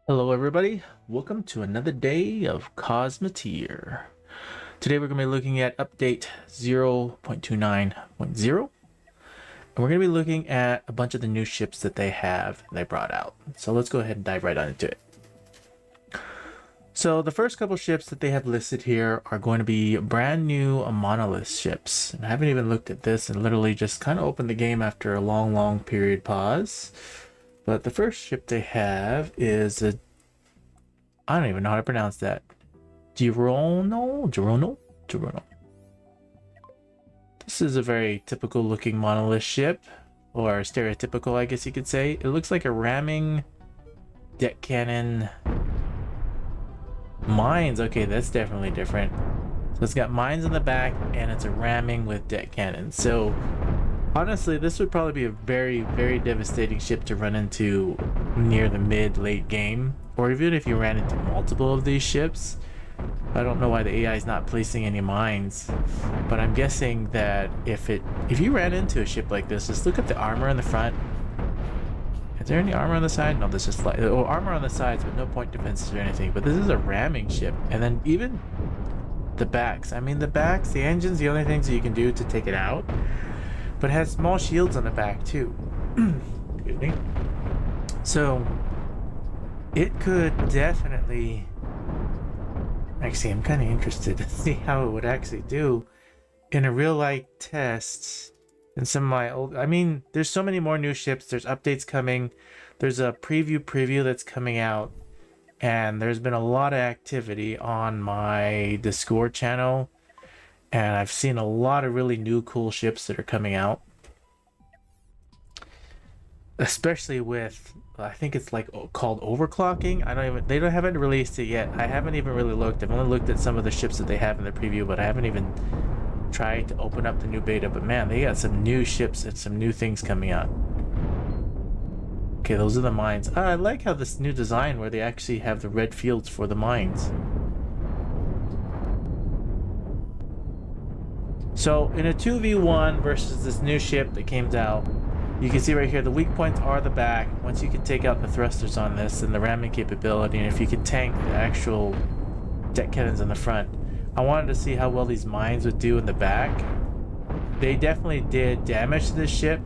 Hello everybody, welcome to another day of Cosmoteer. Today we're going to be looking at update 0.29.0 and we're going to be looking at a bunch of the new ships that they brought out. So let's go ahead and dive right on into it. So the first couple ships that they have listed here are going to be brand new monolith ships. And I haven't even looked at this and literally just kind of opened the game after a long period pause. But the first ship they have is a, I don't even know how to pronounce that. Girono. This is a very typical looking monolith ship, or stereotypical, I guess you could say. It looks like a ramming deck cannon mines. Okay, that's definitely different. So it's got mines in the back and it's a ramming with deck cannon. So honestly, this would probably be a very devastating ship to run into near the mid-late game, or even if you ran into multiple of these ships. I don't know why the AI is not placing any mines, but I'm guessing that if you ran into a ship like this, just look at the armor in the front. Is there any armor on the side? No, this is like armor on the sides, but no point defenses or anything. But this is a ramming ship, and then even the backs. I mean, the engine's the only things that you can do to take it out. But it has small shields on the back too. Excuse me. So it could definitely, actually I'm kind of interested to see how it would actually do in a real life test. And some of my old, I mean, there's so many more new ships, there's updates coming, there's a preview that's coming out, and there's been a lot of activity on my Discord channel. And I've seen a lot of really new cool ships that are coming out. Especially with, I think it's like called overclocking. They haven't released it yet. I haven't even really looked. I've only looked at some of the ships that they have in the preview, but I haven't even tried to open up the new beta. But man, they got some new ships and some new things coming out. Okay, those are the mines. I like how this new design where they actually have the red fields for the mines. So in a 2v1 versus this new ship that came out, you can see right here the weak points are the back. Once you can take out the thrusters on this and the ramming capability, and if you can tank the actual deck cannons in the front. I wanted to see how well these mines would do in the back. They definitely did damage to this ship,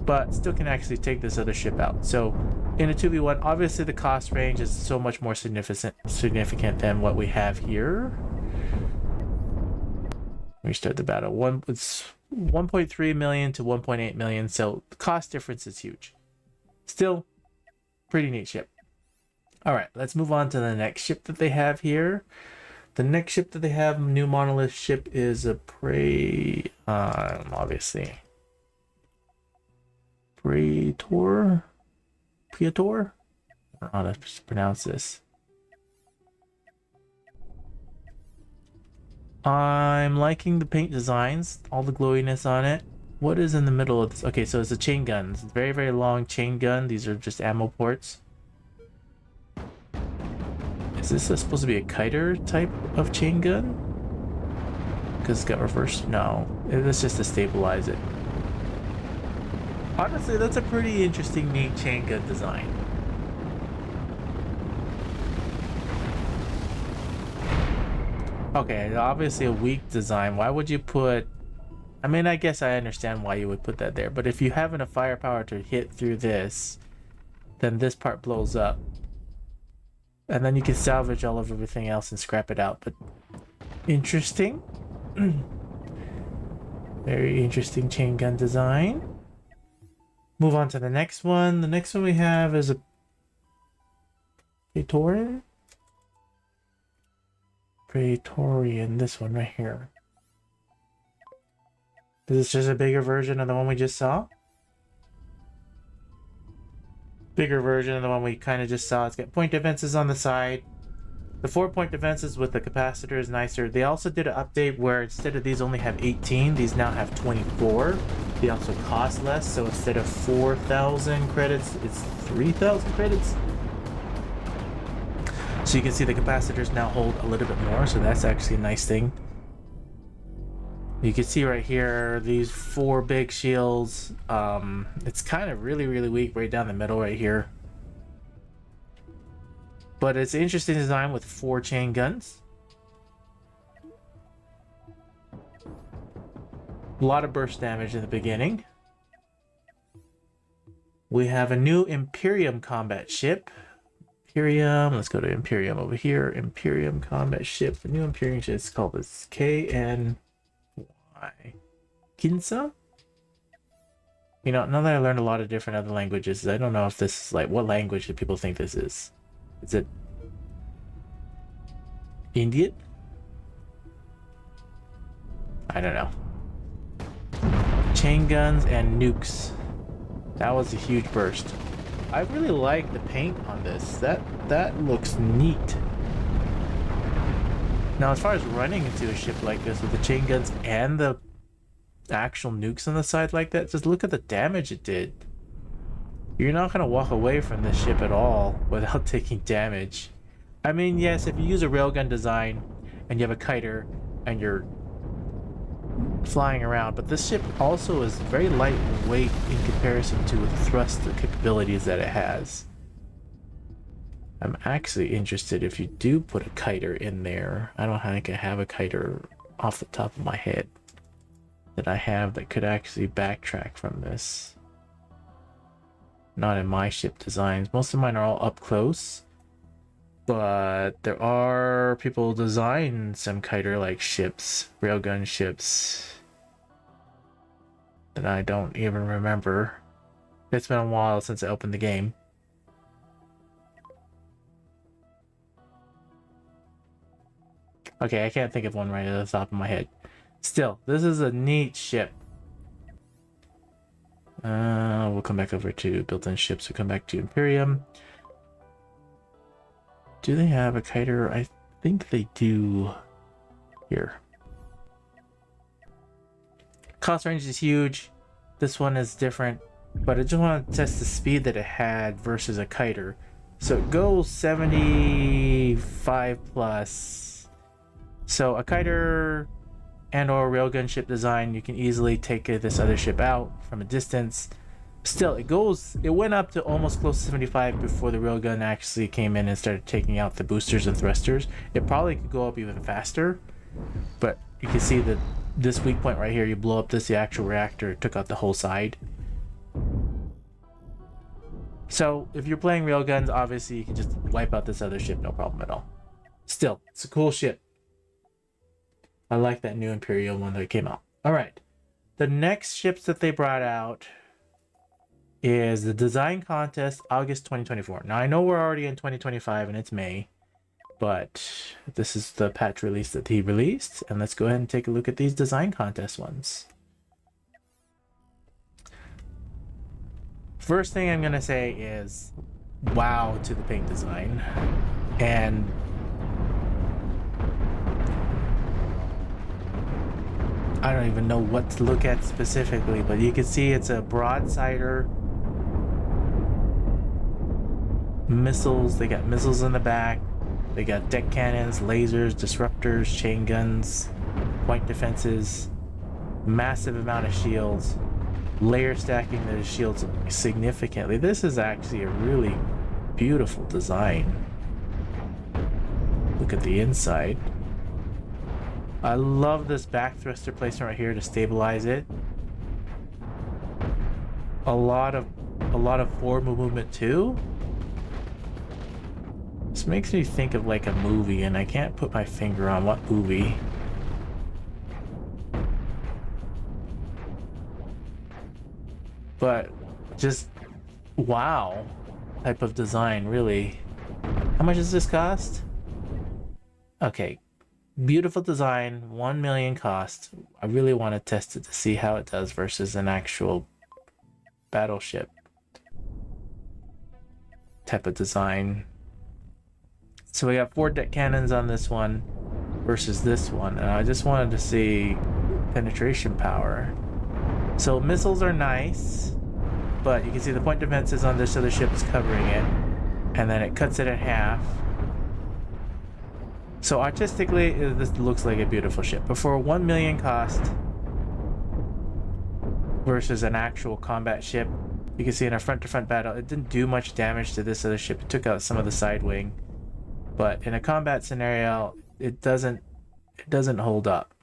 but still can actually take this other ship out. So in a 2v1, obviously the cost range is so much more significant than what we have here. Restart the battle. It's 1.3 million to 1.8 million, so the cost difference is huge. Still, pretty neat ship. All right, let's move on to the next ship that they have here. The next ship that they have, new monolith ship, is a obviously Praetor. I don't know how to pronounce this. I'm liking the paint designs, all the glowiness on it. What is in the middle of this? Okay, so it's a chain gun. It's a very long chain gun. These are just ammo ports. Is this supposed to be a kiter type of chain gun? Because it's got reverse? No, it's just to stabilize it. Honestly, that's a pretty interesting, neat chain gun design. Okay, obviously a weak design. Why would you put... I mean, I guess I understand why you would put that there, but if you have enough firepower to hit through this, then this part blows up. And then you can salvage all of everything else and scrap it out, but... Interesting. Very interesting chain gun design. Move on to the next one. The next one we have is a... Praetorian, this one right here. Is this just a bigger version of the one we just saw? Bigger version of the one we kind of just saw. It's got point defenses on the side. The 4-point defenses with the capacitor is nicer. They also did an update where instead of these only have 18, these now have 24. They also cost less, so instead of 4,000 credits, it's 3,000 credits. So you can see the capacitors now hold a little bit more, so that's actually a nice thing. You can see right here, these 4 big shields. It's kind of really weak right down the middle right here. But it's an interesting design with 4 chain guns. A lot of burst damage in the beginning. We have a new Imperium combat ship. Imperium, let's go to Imperium over here. Imperium combat ship. The new Imperium ship is called this KNY. Kinsa? You know, now that I learned a lot of different other languages, I don't know if this is like, what language do people think this is? Is it Indian? I don't know. Chain guns and nukes. That was a huge burst. I really like the paint on this. That looks neat. Now, as far as running into a ship like this with the chain guns and the actual nukes on the side like that, just look at the damage it did. You're not going to walk away from this ship at all without taking damage. I mean, yes, if you use a railgun design and you have a kiter and you're flying around, but this ship also is very lightweight in comparison to the thruster capabilities that it has. I'm actually interested if you do put a kiter in there. I don't think I have a kiter off the top of my head that I have that could actually backtrack from this. Not in my ship designs. Most of mine are all up close, but there are people design some kiter like ships, railgun ships, that I don't even remember. It's been a while since I opened the game. Okay, I can't think of one right at the top of my head. Still, this is a neat ship. We'll come back over to built-in ships. We'll come back to Imperium. Do they have a kiter? I think they do. Here. Cost range is huge. This one is different, but I just want to test the speed that it had versus a kiter. So it goes 75 plus. So a kiter and or railgun ship design, you can easily take this other ship out from a distance. Still, it went up to almost close to 75 before the railgun actually came in and started taking out the boosters and thrusters. It probably could go up even faster, but you can see that this weak point right here, you blow up the actual reactor, it took out the whole side. So if you're playing railguns, obviously you can just wipe out this other ship, no problem at all. Still, it's a cool ship. I like that new Imperial one that came out. All right, the next ships that they brought out is the design contest, August 2024. Now I know we're already in 2025 and it's May, but this is the patch release that he released, and let's go ahead and take a look at these design contest ones. First thing I'm gonna say is wow to the paint design, and I don't even know what to look at specifically, but you can see it's a broadsider. Missiles, they got missiles in the back. They got deck cannons, lasers, disruptors, chain guns, point defenses, massive amount of shields, layer stacking the shields significantly. This is actually a really beautiful design. Look at the inside. I love this back thruster placement right here to stabilize it. A lot of forward movement too. This makes me think of like a movie, and I can't put my finger on what movie. But just wow type of design, really. How much does this cost? Okay. Beautiful design, 1 million cost. I really want to test it to see how it does versus an actual battleship type of design. So we got 4 deck cannons on this one versus this one, and I just wanted to see penetration power. So missiles are nice, but you can see the point defenses on this other ship is covering it, and then it cuts it in half. So artistically, this looks like a beautiful ship. But for a 1 million cost versus an actual combat ship, you can see in a front-to-front battle, it didn't do much damage to this other ship. It took out some of the side wing. but in a combat scenario, it doesn't hold up,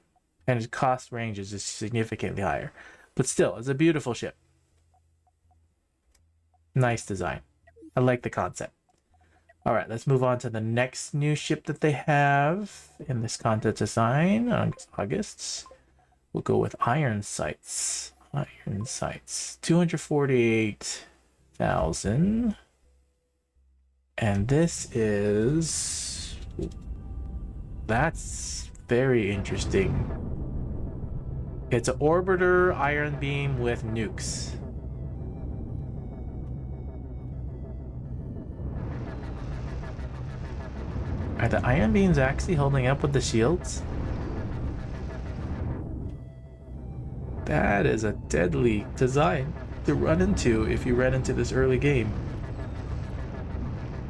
and its cost range is just significantly higher. But still, it's a beautiful ship. Nice design. I like the concept. All right, let's move on to the next new ship that they have in this content design. August. We'll go with Iron Sights. Iron Sights. 248,000. And this is... That's very interesting. It's an orbiter iron beam with nukes. Are the iron beams actually holding up with the shields? That is a deadly design to run into if you ran into this early game.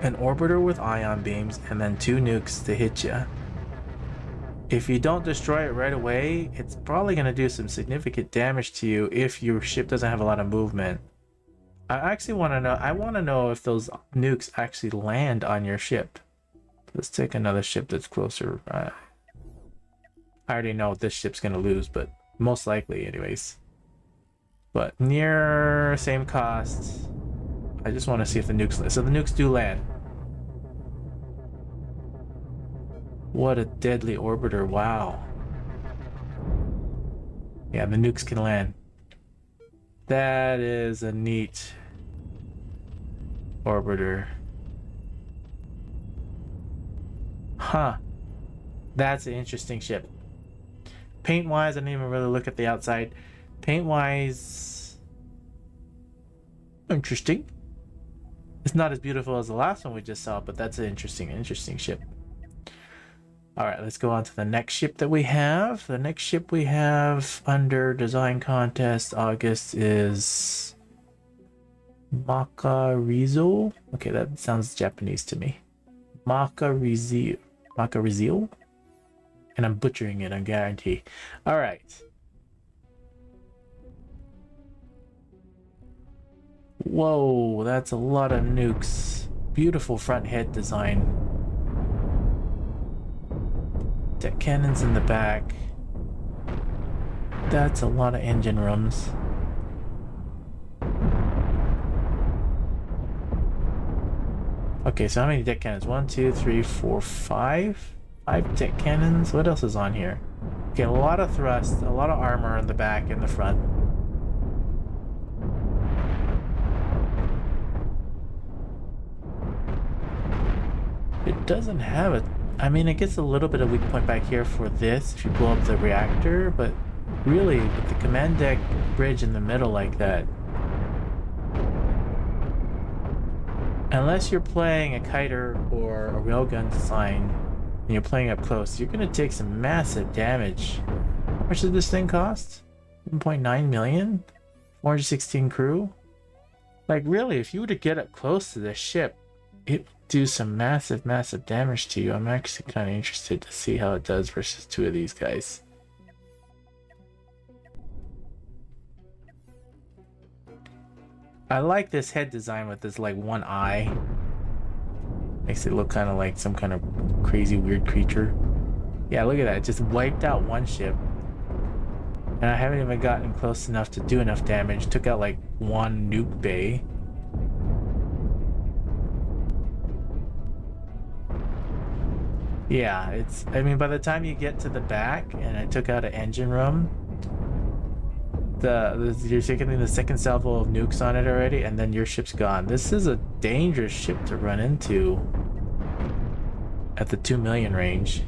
An orbiter with ion beams and then 2 nukes to hit you. If you don't destroy it right away, it's probably going to do some significant damage to you if your ship doesn't have a lot of movement. I actually want to know, if those nukes actually land on your ship. Let's take another ship that's closer. I already know this ship's going to lose, but most likely anyways. But near same cost. I just want to see if the nukes land. So the nukes do land. What a deadly orbiter. Wow. Yeah, the nukes can land. That is a neat orbiter. Huh. That's an interesting ship. Paint-wise, I didn't even really look at the outside. Paint-wise... interesting. It's not as beautiful as the last one we just saw, but that's an interesting ship. Alright, let's go on to the next ship that we have. The next ship we have under Design Contest August is... Makarizo? Okay, that sounds Japanese to me. Makarizo? And I'm butchering it, I guarantee. Alright. Whoa, that's a lot of nukes. Beautiful front head design. Deck cannons in the back. That's a lot of engine rooms. Okay, so how many deck cannons? 1, 2, 3, 4, 5? 5 deck cannons? What else is on here? Okay, a lot of thrust, a lot of armor in the back and the front. It doesn't have a... I mean, it gets a little bit of weak point back here for this if you blow up the reactor, but really, with the command deck bridge in the middle like that, unless you're playing a kiter or a railgun design and you're playing up close, you're going to take some massive damage. How much does this thing cost? 1.9 million? 416 crew? Like, really, if you were to get up close to this ship, it do some massive damage to you. I'm actually kind of interested to see how it does versus 2 of these guys. I like this head design with this like one eye. Makes it look kind of like some kind of crazy weird creature. Yeah, look at that. It just wiped out one ship. And I haven't even gotten close enough to do enough damage. Took out like 1 nuke bay. Yeah, it's... I mean, by the time you get to the back, and I took out an engine room, you're taking the second salvo of nukes on it already, and then your ship's gone. This is a dangerous ship to run into at the 2 million range.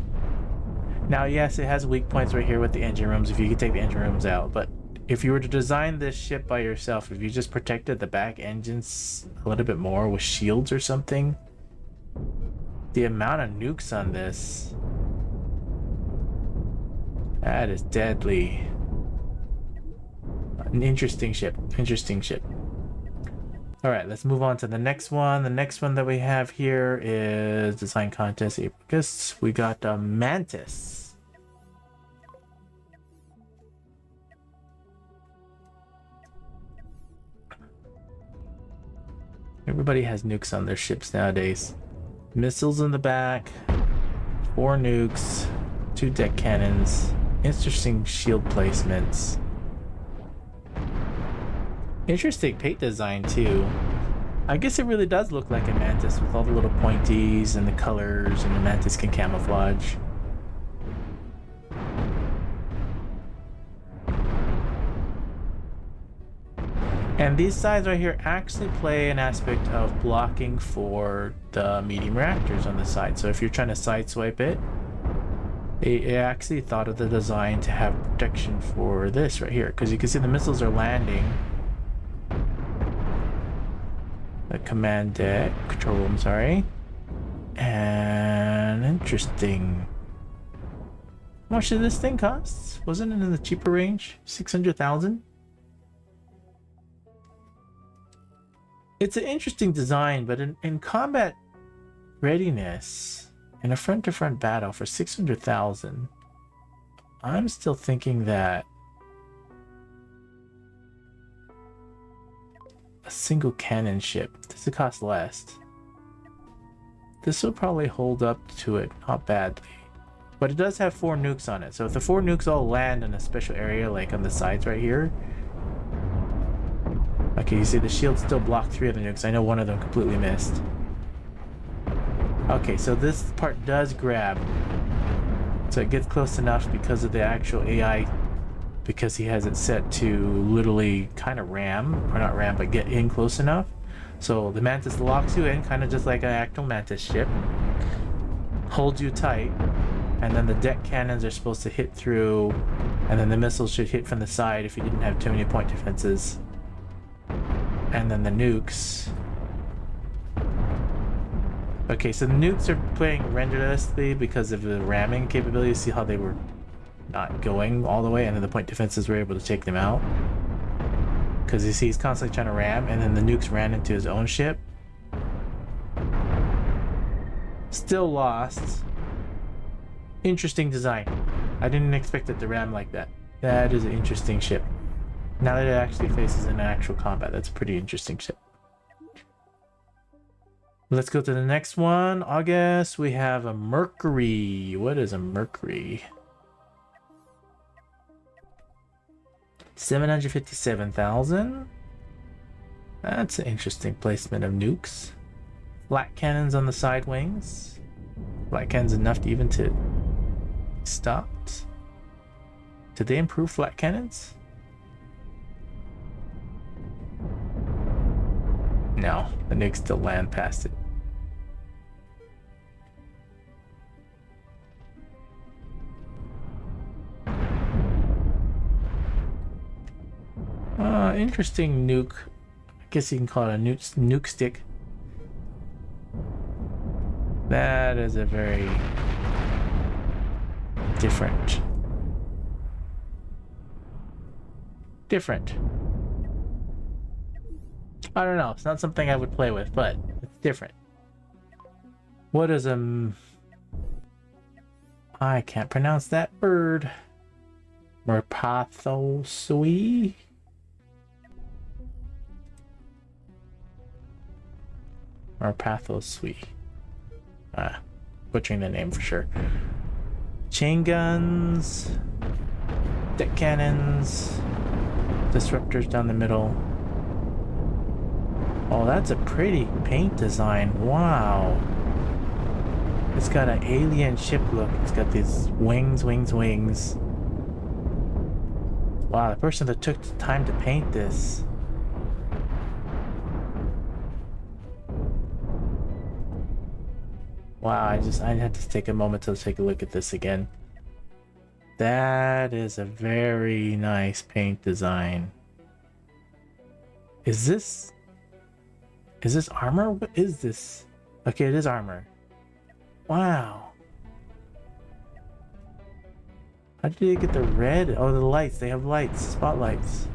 Now, yes, it has weak points right here with the engine rooms, if you could take the engine rooms out, but if you were to design this ship by yourself, if you just protected the back engines a little bit more with shields or something, the amount of nukes on this, that is deadly. An interesting ship. Alright, let's move on to the next one. The next one that we have here is Design Contest August. We got Mantis. Everybody has nukes on their ships nowadays. Missiles in the back, 4 nukes, 2 deck cannons, interesting shield placements. Interesting paint design too. I guess it really does look like a mantis with all the little pointies and the colors, and the mantis can camouflage. And these sides right here actually play an aspect of blocking for the medium reactors on the side. So if you're trying to sideswipe it, it actually thought of the design to have protection for this right here, because you can see the missiles are landing. The command deck, control room, sorry. And interesting. How much did this thing cost? Wasn't it in the cheaper range? 600,000? It's an interesting design, but in combat readiness, in a front-to-front battle for 600,000, I'm still thinking that a single cannon ship, does it cost less? This will probably hold up to it, not badly. But it does have 4 nukes on it, so if the 4 nukes all land in a special area, like on the sides right here. Okay, you see the shield still blocked 3 of the nukes. I know one of them completely missed. Okay, so this part does grab. So it gets close enough because of the actual AI, because he has it set to literally kind of ram, or not ram, but get in close enough. So the mantis locks you in, kind of just like an actual mantis ship. Holds you tight, and then the deck cannons are supposed to hit through, and then the missiles should hit from the side if you didn't have too many point defenses. And then the nukes. Okay, so the nukes are playing renderlessly because of the ramming capability. See how they were not going all the way, and then the point defenses were able to take them out. Because you see he's constantly trying to ram, and then the nukes ran into his own ship. Still lost. Interesting design. I didn't expect it to ram like that. That is an interesting ship. Now that it actually faces in actual combat, that's a pretty interesting ship. Let's go to the next one. August, we have a Mercury. What is a Mercury? 757,000. That's an interesting placement of nukes. Flat cannons on the side wings. Flat cannons enough to even to stopped. Did they improve flat cannons? No, the nukes still land past it. Interesting nuke. I guess you can call it a nuke stick. That is a very different. I don't know. It's not something I would play with, but it's different. What is I can't pronounce that bird. Merpathosui? Merpathosui. Butchering the name for sure. Chain guns. Deck cannons. Disruptors down the middle. Oh, that's a pretty paint design. Wow. It's got an alien ship look. It's got these wings. Wow, the person that took the time to paint this. Wow, I had to take a moment to take a look at this again. That is a very nice paint design. Is this armor? What is this? Okay, it is armor. Wow. How did they get the red? Oh, the lights. They have lights. Spotlights.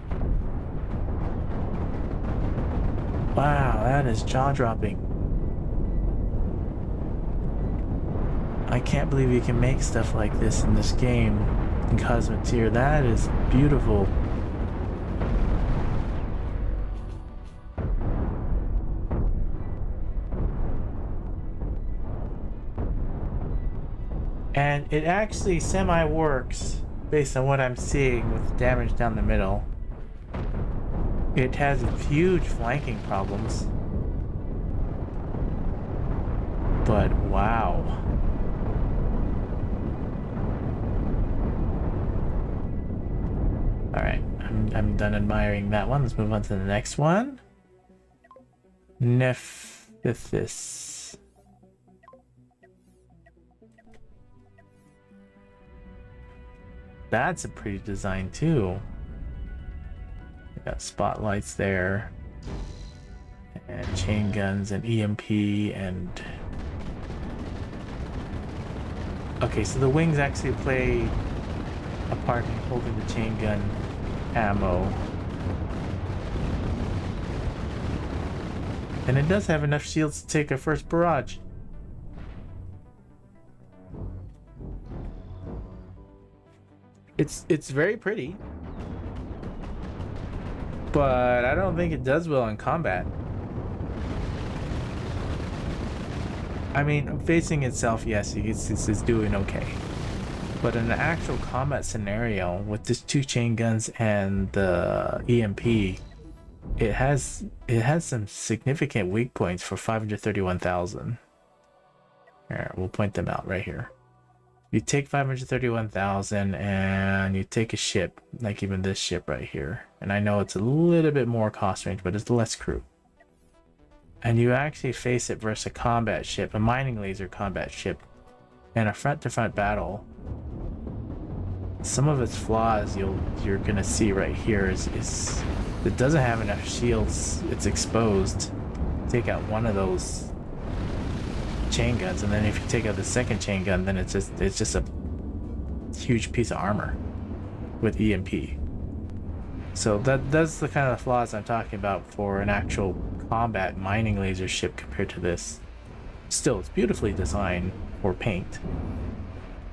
Wow, that is jaw-dropping. I can't believe you can make stuff like this in this game in Cosmoteer. That is beautiful. And it actually semi-works based on what I'm seeing with damage down the middle. It has huge flanking problems. But wow. Alright, I'm done admiring that one. Let's move on to the next one. Nephthys. That's a pretty design too. We got spotlights there. And chain guns and EMP and... Okay, so the wings actually play a part in holding the chain gun ammo. And it does have enough shields to take a first barrage. It's very pretty. But I don't think it does well in combat. I mean, facing itself, yes, it's doing okay. But in an actual combat scenario with just 2 chain guns and the EMP, it has some significant weak points for 531,000. Here, we'll point them out right here. You take 531,000 and you take a ship, like even this ship right here. And I know it's a little bit more cost range, but it's less crew. And you actually face it versus a combat ship, a mining laser combat ship, in a front-to-front battle. Some of its flaws you're gonna see right here is it doesn't have enough shields. It's exposed. Take out one of those chain guns, and then if you take out the second chain gun, then it's just a huge piece of armor with EMP. So that's the kind of flaws I'm talking about for an actual combat mining laser ship compared to this. Still, it's beautifully designed for paint.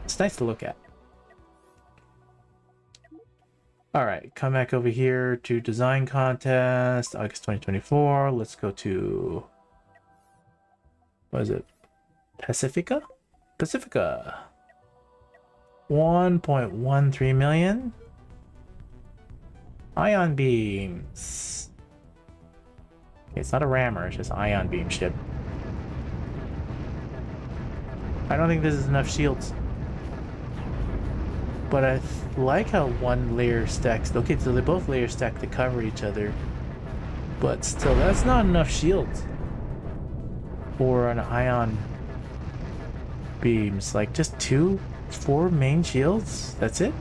It's nice to look at. Alright, come back over here to design contest, August 2024. Let's go to... what is it? Pacifica? Pacifica. 1.13 million. Ion beams. Okay, it's not a rammer, it's just an ion beam ship. I don't think this is enough shields. But I like how one layer stacks. Okay, so they both layer stack to cover each other. But still, that's not enough shields for an ion beams. Like just 4 main shields? That's it?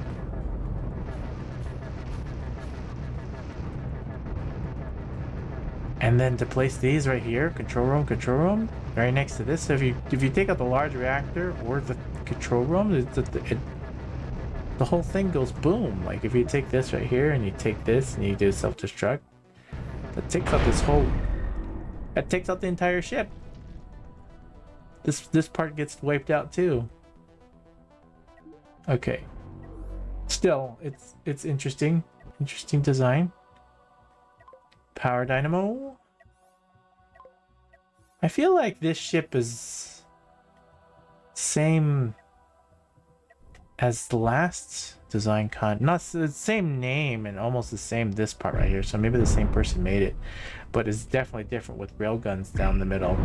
And then to place these right here, control room, right next to this. So if you take out the large reactor or the control room, the whole thing goes boom. Like if you take this right here and you take this and you do self-destruct, that takes out that takes out the entire ship. This part gets wiped out too. Okay. Still, it's interesting. Interesting design. Power dynamo. I feel like this ship is same as the last design not the same name and almost the same this part right here, so maybe the same person made it, but it's definitely different with railguns down the middle.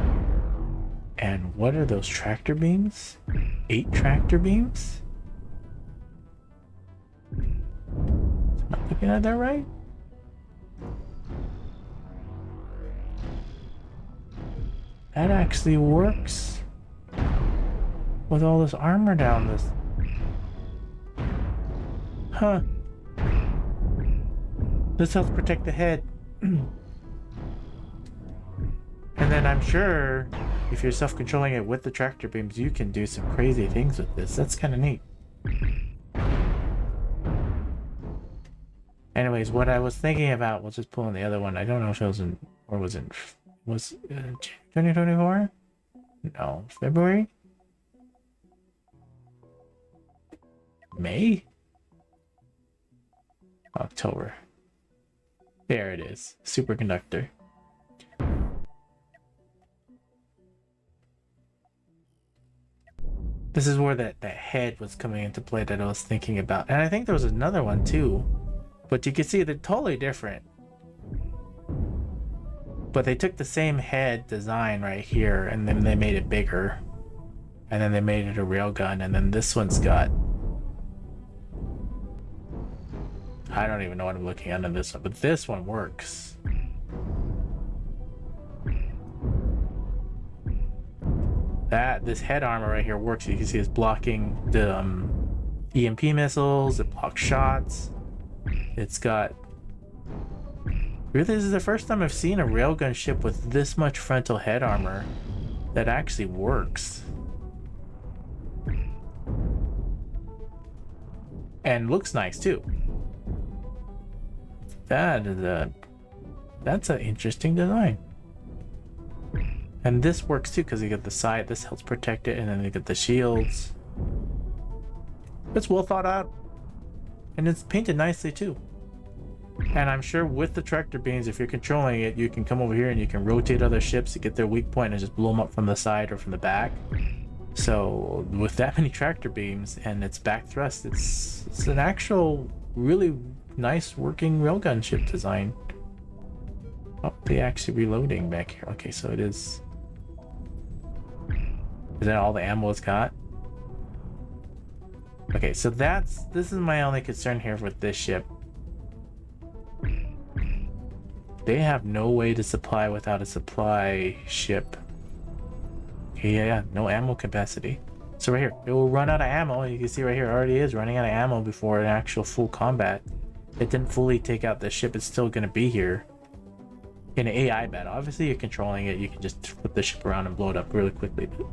And what are those tractor beams? 8 tractor beams? Am I looking at that right? That actually works with all this armor down this. Huh. This helps protect the head. And then I'm sure if you're self-controlling it with the tractor beams, you can do some crazy things with this. That's kind of neat. Anyways, what I was thinking about was just pulling the other one. I don't know if it was in, or was it, was 2024? No, February? May? October. There it is. Superconductor. This is where that head was coming into play that I was thinking about. And I think there was another one too. But you can see they're totally different. But they took the same head design right here and then they made it bigger. And then they made it a railgun, and then this one's got... I don't even know what I'm looking at on this one, but this one works. This head armor right here works. You can see it's blocking the EMP missiles, it blocks shots. It's got... Really, this is the first time I've seen a railgun ship with this much frontal head armor that actually works. And looks nice too. That's an interesting design. And this works too because you get the side, this helps protect it, and then you get the shields. It's well thought out. And it's painted nicely too. And I'm sure with the tractor beams, if you're controlling it, you can come over here and you can rotate other ships to get their weak point and just blow them up from the side or from the back. So with that many tractor beams and its back thrust, it's an actual really nice working railgun ship design. Oh, they actually reloading back here. Okay, so it is. Is that all the ammo it's got? Okay, so this is my only concern here with this ship. They have no way to supply without a supply ship. Okay, yeah, no ammo capacity. So right here, it will run out of ammo. You can see right here, it already is running out of ammo before an actual full combat. It didn't fully take out the ship. It's still going to be here in an AI battle. Obviously, you're controlling it. You can just flip the ship around and blow it up really quickly. But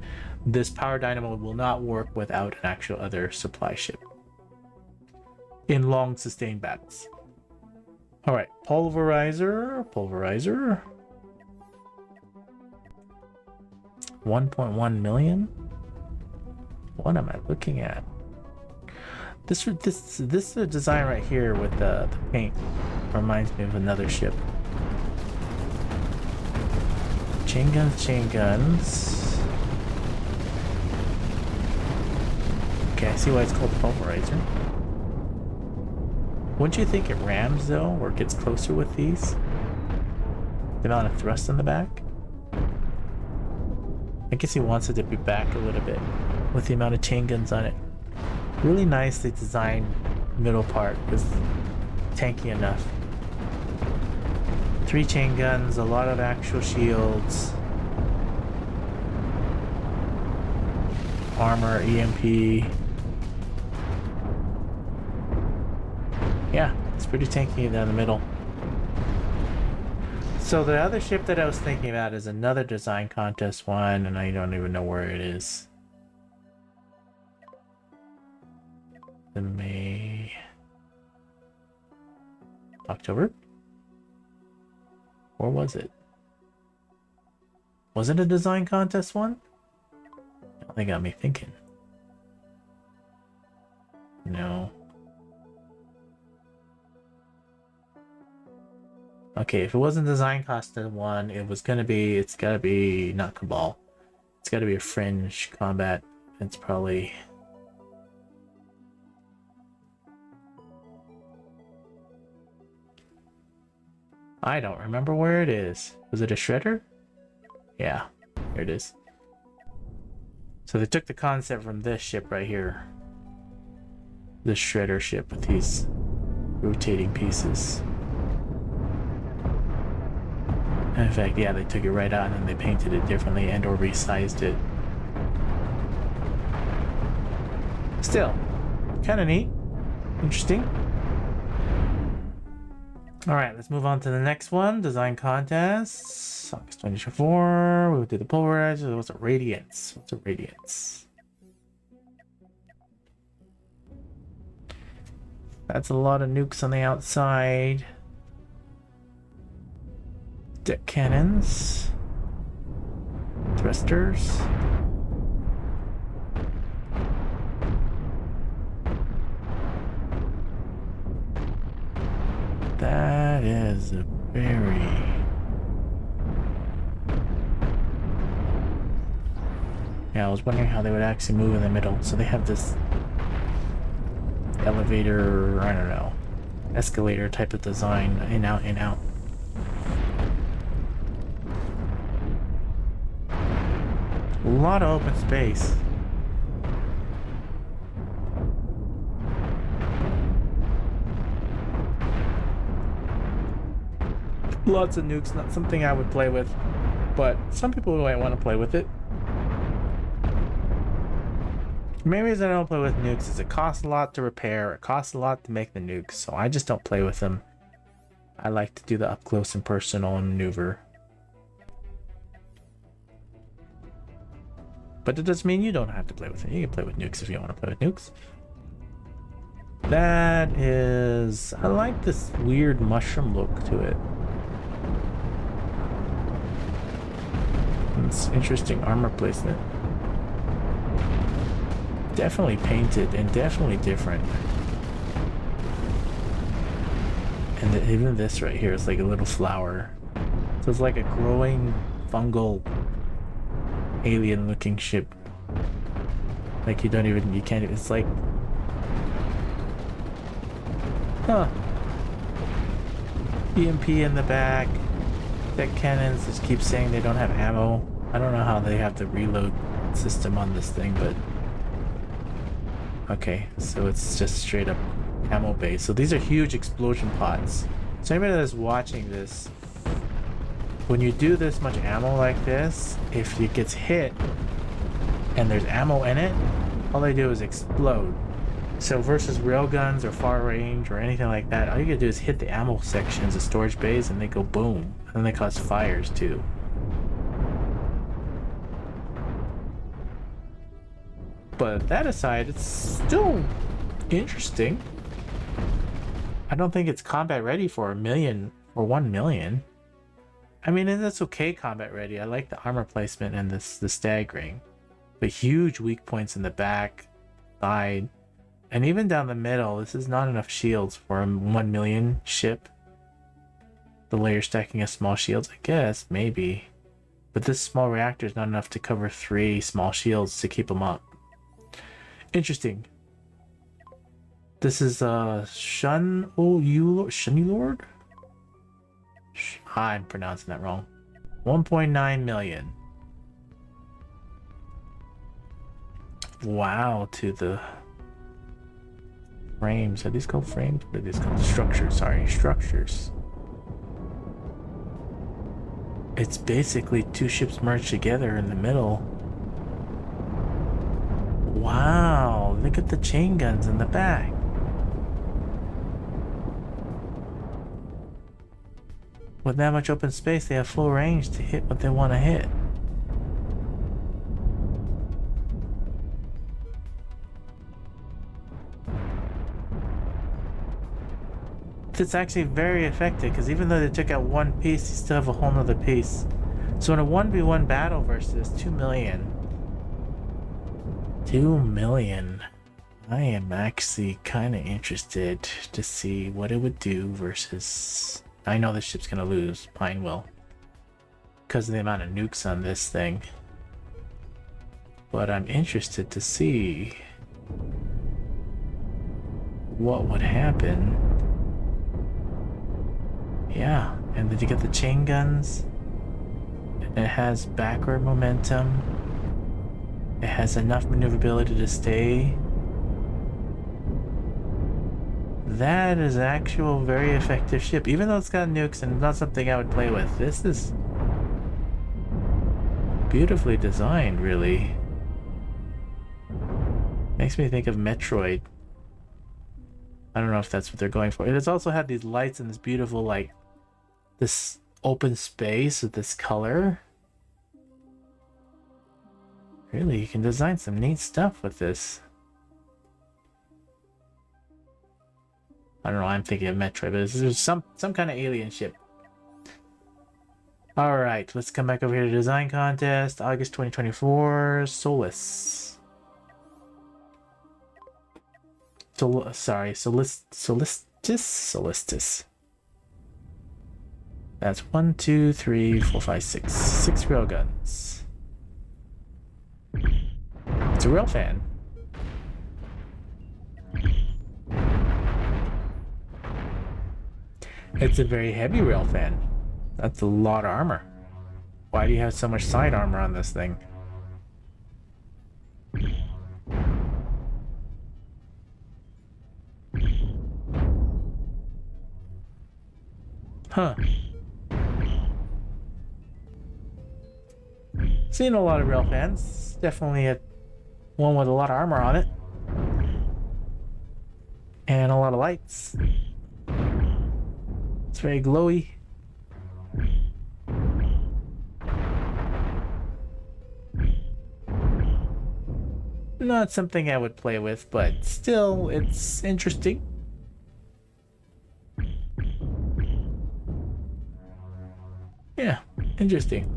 this power dynamo will not work without an actual other supply ship in long sustained battles. All right, pulverizer. 1.1 million. What am I looking at? This design right here with the paint reminds me of another ship. Chain guns. Okay, I see why it's called pulverizer. Wouldn't you think it rams though, or gets closer with these? The amount of thrust in the back? I guess he wants it to be back a little bit with the amount of chain guns on it. Really nicely designed middle part is tanky enough. 3 chain guns, a lot of actual shields, armor, EMP. Yeah, it's pretty tanky down the middle. So the other ship that I was thinking about is another design contest one, and I don't even know where it is. The May... October? Or was it? Was it a design contest one? They got me thinking. No. Okay, if it wasn't design contest one, it's gotta be not Cabal. It's gotta be a fringe combat. It's probably... I don't remember where it is. Was it a shredder? Yeah, here it is. So they took the concept from this ship right here. This shredder ship with these rotating pieces. In fact, yeah, they took it right out and they painted it differently and or resized it. Still, kind of neat. Interesting. Alright, let's move on to the next one. Design contest. August 2024. We'll do the pulverizer. What's a radiance? What's a radiance? That's a lot of nukes on the outside. Deck cannons. Thrusters. That is a Yeah, I was wondering how they would actually move in the middle. So they have this elevator, I don't know, escalator type of design, in out, in out. A lot of open space. Lots of nukes, not something I would play with, but some people might want to play with it. The main reason I don't play with nukes is it costs a lot to repair, it costs a lot to make the nukes, so I just don't play with them. I like to do the up close and personal and maneuver. But it doesn't mean you don't have to play with it. You can play with nukes if you want to play with nukes. That is... I like this weird mushroom look to it. It's interesting armor placement. Definitely painted and definitely different. And even this right here is like a little flower. So it's like a growing fungal alien looking ship. Like you can't even, it's like... Huh. EMP in the back. Deck cannons just keep saying they don't have ammo. I don't know how they have the reload system on this thing, but... Okay, so it's just straight up ammo base. So these are huge explosion pods. So anybody that's watching this, when you do this much ammo like this, if it gets hit and there's ammo in it, all they do is explode. So versus railguns or far range or anything like that, all you gotta do is hit the ammo sections, the storage bays, and they go boom. And they cause fires too. But that aside, it's still interesting. I don't think it's combat ready for 1 million or 1 million. I mean, and that's okay combat ready. I like the armor placement and the staggering. But huge weak points in the back, side, and even down the middle. This is not enough shields for a 1 million ship. The layer stacking of small shields, I guess, maybe. But this small reactor is not enough to cover 3 small shields to keep them up. Interesting. This is Shun Lord? I'm pronouncing that wrong. 1.9 million. Wow, to the frames. Are these called frames? What are these called? Structures, sorry, structures. It's basically 2 ships merged together in the middle. Wow, look at the chain guns in the back. With that much open space, they have full range to hit what they want to hit. It's actually very effective because even though they took out one piece, you still have a whole nother piece. So in a 1v1 battle versus 2 million. 2 million. I am actually kind of interested to see what it would do versus... I know this ship's gonna lose, Pine will, because of the amount of nukes on this thing. But I'm interested to see what would happen. Yeah, and did you get the chain guns? It has backward momentum. It has enough maneuverability to stay. That is actual very effective ship, even though it's got nukes and not something I would play with. This is beautifully designed, really. Makes me think of Metroid. I don't know if that's what they're going for. It's also had these lights and this beautiful, like, this open space with this color. Really, you can design some neat stuff with this. I don't know, I'm thinking of Metroid, but there's some kind of alien ship. Alright, let's come back over here to design contest, August 2024, Solus. Solistus. That's 1, 2, 3, 4, 5, 6. 6 railguns. a railfan. It's a very heavy railfan. That's a lot of armor. Why do you have so much side armor on this thing? Huh. Seen a lot of railfans. Definitely one with a lot of armor on it. And a lot of lights. It's very glowy. Not something I would play with, but still, it's interesting. Yeah, interesting.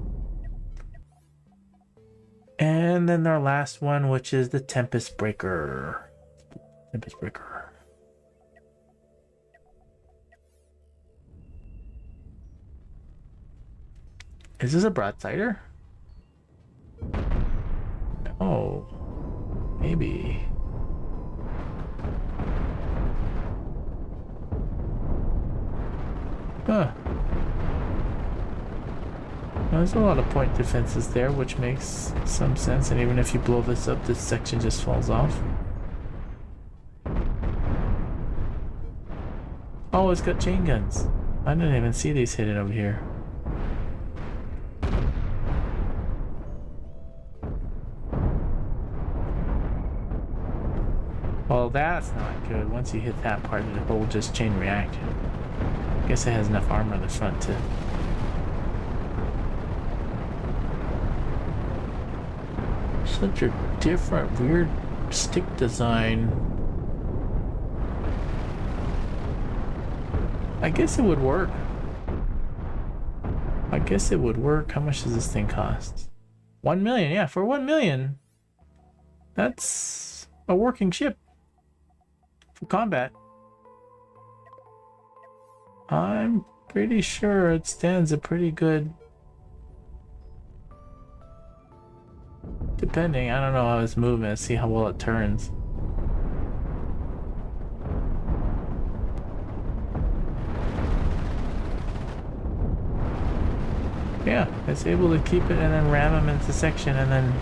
And then our last one, which is the Tempest Breaker. Tempest Breaker. Is this a broadsider? Oh, maybe. Huh. There's a lot of point defenses there, which makes some sense. And even if you blow this up, this section just falls off. Oh, it's got chain guns. I didn't even see these hidden over here. Well, that's not good. Once you hit that part, it will just chain react. I guess it has enough armor on the front to... Such a different, weird stick design. I guess it would work. I guess it would work. How much does this thing cost? 1 million, yeah, for 1 million. That's a working ship. For combat. I'm pretty sure it stands a pretty good... Depending, I don't know how it's moving, see how well it turns. Yeah, it's able to keep it and then ram them into section and then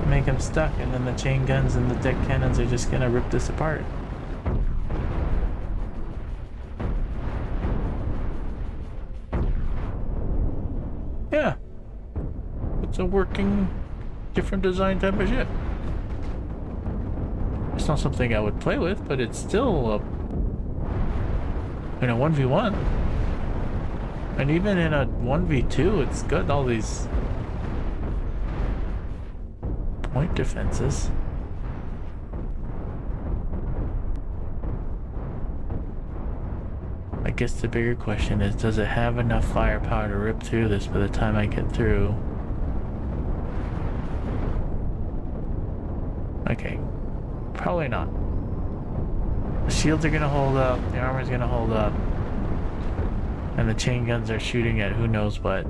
make them stuck, and then the chain guns and the deck cannons are just gonna rip this apart. Yeah, it's a working, different design type of ship. It's not something I would play with, but it's still in a 1v1. And even in a 1v2, it's got all these point defenses. I guess the bigger question is, does it have enough firepower to rip through this by the time I get through? Okay, probably not. The shields are gonna hold up, the armor's gonna hold up, and the chain guns are shooting at who knows what.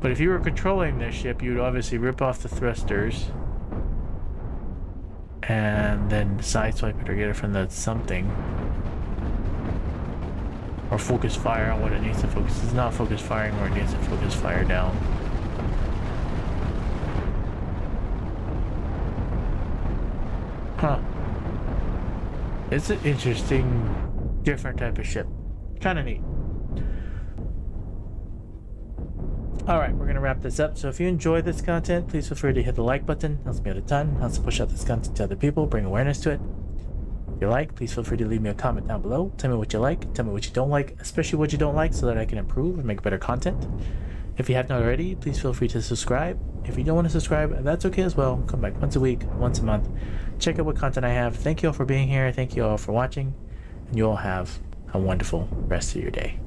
But if you were controlling this ship, you'd obviously rip off the thrusters and then sideswipe it or get it from the something. Or focus fire on what it needs to focus. It's not focus firing where it needs to focus fire down. Huh. It's an interesting, different type of ship. Kind of neat. Alright, we're going to wrap this up. So if you enjoy this content, please feel free to hit the like button. Helps me out a ton. Helps push out this content to other people, bring awareness to it. If you like, please feel free to leave me a comment down below. Tell me what you like, tell me what you don't like, especially what you don't like, so that I can improve and make better content. If you have not already, please feel free to subscribe. If you don't want to subscribe, that's okay as well. Come back once a week, once a month. Check out what content I have. Thank you all for being here. Thank you all for watching. And you all have a wonderful rest of your day.